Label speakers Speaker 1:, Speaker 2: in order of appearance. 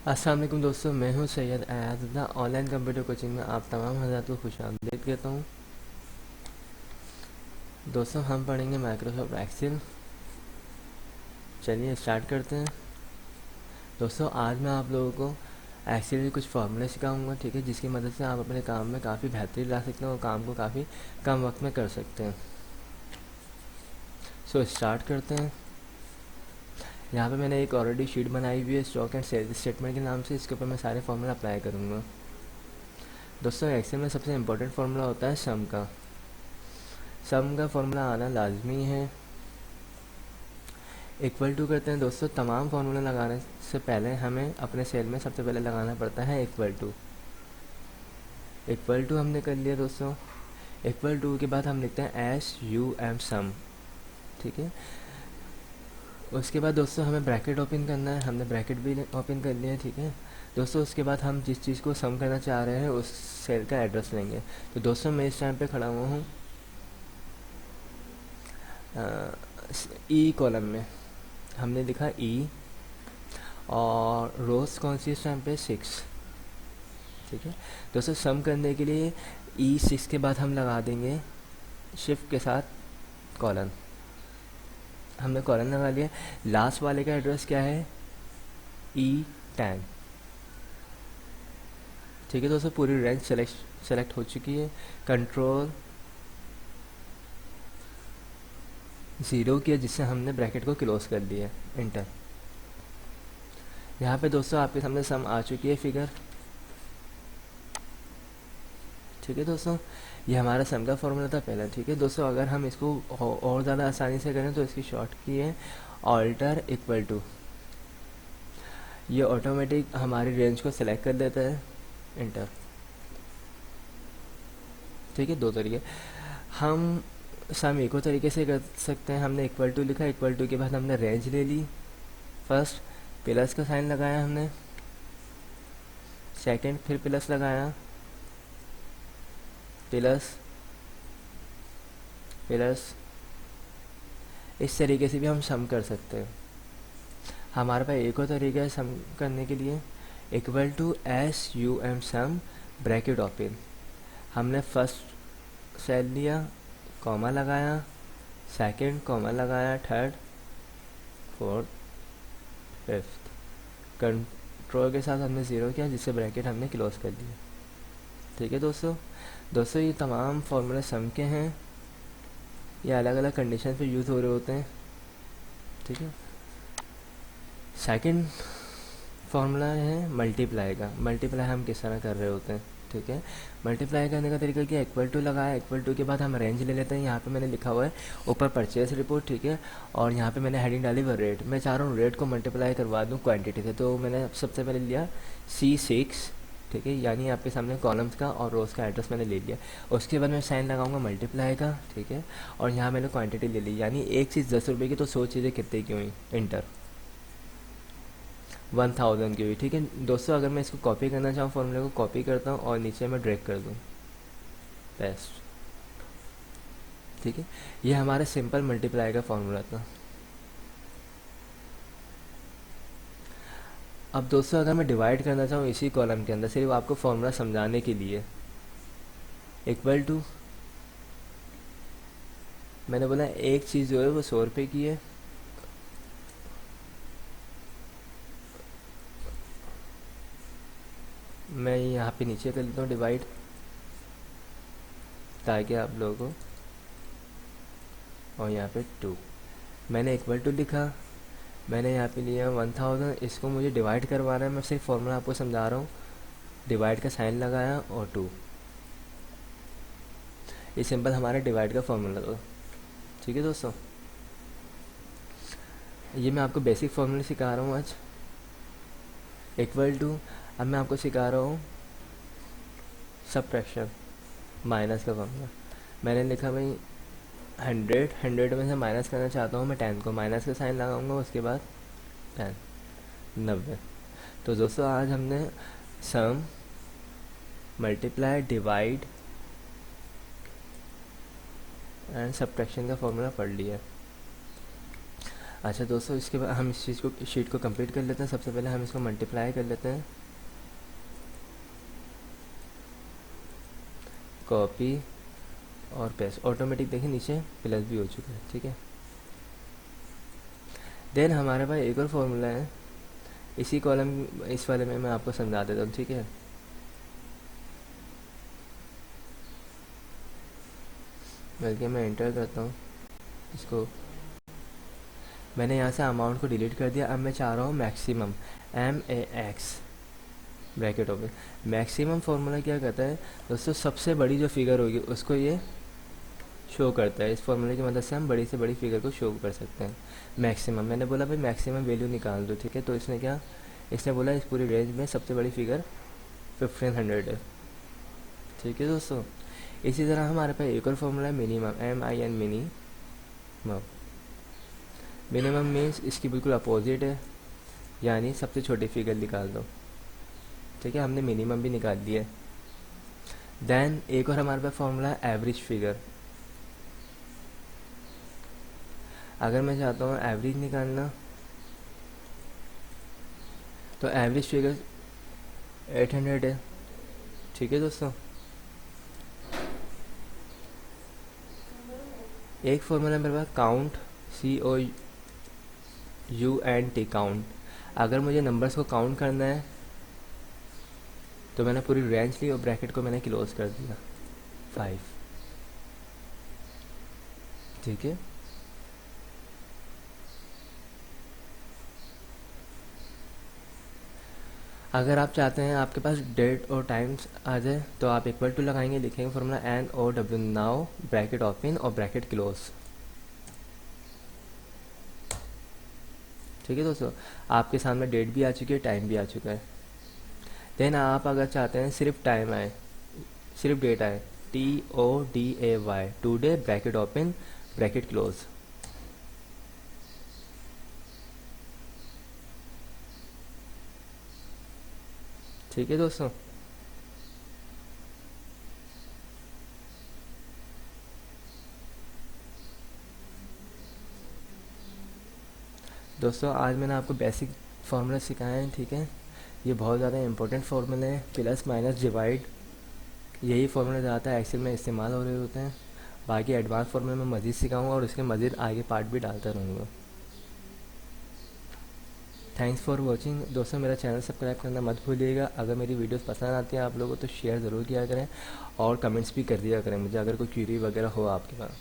Speaker 1: अस्सलाम वालेकुम दोस्तों, मैं हूं सैयद अयाज़ुल्लाह। ऑनलाइन कंप्यूटर कोचिंग में आप तमाम हज़रात को खुशामदीद कहता हूं। दोस्तों, हम पढ़ेंगे माइक्रोसॉफ्ट एक्सेल। चलिए स्टार्ट करते हैं। दोस्तों, आज मैं आप लोगों को एक्सेल के कुछ फार्मूले सिखाऊंगा, ठीक है, जिसकी मदद से आप अपने काम में काफ़ी बेहतरी ला सकते हैं और काम को काफ़ी कम वक्त में कर सकते हैं। सो स्टार्ट करते हैं। यहाँ पे मैंने एक ऑलरेडी शीट बनाई हुई है स्टॉक एंड सेल स्टेटमेंट के नाम से। इसके ऊपर मैं सारे फार्मूला अप्लाई करूँगा। दोस्तों, एक्सेल में सबसे इम्पोर्टेंट फार्मूला होता है सम का। सम का फार्मूला आना लाजमी है। इक्वल टू करते हैं दोस्तों। तमाम फार्मूला लगाने से पहले हमें अपने सेल में सबसे पहले लगाना पड़ता है इक्वल टू। इक्वल टू हमने कर लिया दोस्तों। इक्वल टू के बाद हम लिखते हैं SUM सम, ठीक है। उसके बाद दोस्तों हमें ब्रैकेट ओपन करना है। हमने ब्रैकेट भी ओपन कर लिया है, ठीक है दोस्तों। उसके बाद हम जिस चीज़ को सम करना चाह रहे हैं उस सेल का एड्रेस लेंगे। तो दोस्तों, मैं इस टाइम पे खड़ा हुआ हूँ ई कॉलम में। हमने लिखा ई और रोज़ कौन सी इस टाइम पे 6, ठीक है दोस्तों। सम करने के लिए E6 के बाद हम लगा देंगे शिफ्ट के साथ कॉलन। हमने कॉलन लगा लिया। लास्ट वाले का एड्रेस क्या है? E10, ठीक है दोस्तों। पूरी रेंज सेलेक्ट हो चुकी है। कंट्रोल 0 किया, जिससे हमने ब्रैकेट को क्लोज कर दिया। इंटर। यहाँ पे दोस्तों आपके सामने सम आ चुकी है फिगर, ठीक है दोस्तों। ये हमारा सम का फॉर्मूला था पहला, ठीक है दोस्तों। अगर हम इसको और ज़्यादा आसानी से करें तो इसकी शॉर्ट की है ऑल्टर इक्वल टू। ये ऑटोमेटिक हमारी रेंज को सिलेक्ट कर देता है। इंटर, ठीक है। दो तरीके हम सम एक और तरीके से कर सकते हैं। हमने इक्वल टू लिखा, इक्वल टू के बाद हमने रेंज ले ली। फर्स्ट प्लस का साइन लगाया हमने, सेकंड फिर प्लस लगाया, प्लस प्लस। इस तरीके से भी हम सम कर सकते हैं। हमारे पास एक और तरीका है सम करने के लिए। Equal to SUM sum bracket open. हमने फर्स्ट सेल लिया, कॉमा लगाया, सेकंड कॉमा लगाया, थर्ड, फोर्थ, फिफ्थ। कंट्रोल के साथ हमने 0 किया, जिससे ब्रैकेट हमने क्लोज कर दिया, ठीक है दोस्तों। ये तमाम फार्मूले सम के हैं। ये अलग अलग कंडीशन पे यूज़ हो रहे होते हैं, ठीक है। सेकंड फार्मूला है मल्टीप्लाई का। मल्टीप्लाई हम किस तरह कर रहे होते हैं, ठीक है। मल्टीप्लाई करने का तरीका क्या? इक्वल टू लगाया, इक्वल टू के बाद हम रेंज ले लेते हैं। यहाँ पे मैंने लिखा हुआ है ऊपर परचेज रिपोर्ट, ठीक है। और यहाँ पे मैंने हेडिंग डाली हुआ रेट। मैं चाह रहा हूँ रेट को मल्टीप्लाई करवा दूँ क्वांटिटी से, तो मैंने सबसे पहले लिया C6, ठीक है। यानी आपके सामने कॉलम्स का और रोज़ का एड्रेस मैंने ले लिया। उसके बाद मैं साइन लगाऊंगा मल्टीप्लाई का, ठीक है। और यहाँ मैंने क्वांटिटी ले ली, यानी एक चीज़ 10 रुपये की, तो 100 चीज़ें कितने की हुई? इंटर। 1000 की हुई, ठीक है दोस्तों। अगर मैं इसको कॉपी करना चाहूँ, फॉर्मूले को कॉपी करता हूँ और नीचे मैं ड्रैग कर दूँ, पेस्ट, ठीक है। ये हमारा सिंपल मल्टीप्लाई का फॉर्मूला था। अब दोस्तों, अगर मैं डिवाइड करना चाहूँ इसी कॉलम के अंदर, सिर्फ आपको फॉर्मूला समझाने के लिए, इक्वल टू, मैंने बोला एक चीज़ जो है वो 100 रुपये की है, मैं यहाँ पे नीचे कर लेता हूँ डिवाइड, ताकि आप लोगों को, और यहाँ पे 2, मैंने इक्वल टू लिखा, मैंने यहाँ पे लिया 1000। इसको मुझे डिवाइड करवाना है, मैं सिर्फ फॉर्मूला आपको समझा रहा हूँ। डिवाइड का साइन लगाया और 2। ये सिंपल हमारा डिवाइड का फॉर्मूला था, ठीक है दोस्तों। ये मैं आपको बेसिक फॉर्मूला सिखा रहा हूँ आज, इक्वल टू। अब मैं आपको सिखा रहा हूँ सबट्रैक्शन, माइनस का फॉर्मूला। मैंने लिखा भाई 100 में से माइनस करना चाहता हूँ मैं 10 को, माइनस का साइन लगाऊंगा, उसके बाद 10, 90। तो दोस्तों, आज हमने सम, मल्टीप्लाई, डिवाइड एंड सबट्रैक्शन का फॉर्मूला पढ़ लिया। अच्छा दोस्तों, इसके बाद हम इस चीज़ को शीट को कंप्लीट कर लेते हैं। सबसे पहले हम इसको मल्टीप्लाई कर लेते हैं, कॉपी और पेस्ट। ऑटोमेटिक देखिए नीचे प्लस भी हो चुका है, ठीक है। देन हमारे पास एक और फॉर्मूला है, इसी कॉलम इस वाले में मैं आपको समझा देता हूँ, ठीक है। बल्कि मैं एंटर करता हूँ इसको, मैंने यहाँ से अमाउंट को डिलीट कर दिया। अब मैं चाह रहा हूँ maximum, MAX bracket open. Maximum formula क्या कहता है दोस्तों, सबसे बड़ी जो फिगर होगी उसको ये शो करता है। इस फॉर्मूले की मदद से हम बड़ी से बड़ी फिगर को शो कर सकते हैं। मैक्सिमम, मैंने बोला भाई मैक्सिमम वैल्यू निकाल दो, ठीक है। तो इसने बोला इस पूरी रेंज में सबसे बड़ी फिगर 1500 है, ठीक है दोस्तों। इसी तरह हमारे पास एक और फॉर्मूला है minimum, MIN minimum. Minimum means इसकी बिल्कुल अपोजिट है, यानी सबसे छोटी फिगर निकाल दो, ठीक है। हमने मिनिमम भी निकाल दिया है। देन एक और हमारे पास फॉर्मूला है एवरेज फिगर। अगर मैं चाहता हूँ एवरेज निकालना, तो एवरेज फिगर 800 है, ठीक है दोस्तों। एक फॉर्मूला मेरे पास काउंट, COUNT काउंट। अगर मुझे नंबर्स को काउंट करना है तो मैंने पूरी रेंज ली और ब्रैकेट को मैंने क्लोज कर दिया 5, ठीक है। अगर आप चाहते हैं आपके पास डेट और टाइम्स आ जाए तो आप इक्वल टू लगाएंगे, लिखेंगे formula NOW, now bracket open और ब्रैकेट क्लोज, ठीक है दोस्तों। आपके सामने डेट भी आ चुकी है, टाइम भी आ चुका है। देन आप अगर चाहते हैं सिर्फ टाइम आए, सिर्फ डेट आए, TODAY, today bracket open bracket close, ठीक है दोस्तों। दोस्तों आज मैंने आपको बेसिक फार्मूला सिखाए हैं, ठीक है। ये बहुत ज़्यादा इंपॉर्टेंट फार्मूले हैं, प्लस माइनस डिवाइड, यही फार्मूला ज़्यादातर एक्सेल में इस्तेमाल हो रहे होते हैं। बाकी एडवांस फार्मूला मैं मज़ीद सिखाऊंगा और उसके मज़ीद आगे पार्ट भी डालता रहूँगा। थैंक्स फॉर वॉचिंग दोस्तों, मेरा चैनल सब्सक्राइब करना मत भूलिएगा। अगर मेरी वीडियोस पसंद आती हैं आप लोगों को तो शेयर ज़रूर किया करें और कमेंट्स भी कर दिया करें मुझे, अगर कोई क्वेरी वगैरह हो आपके पास।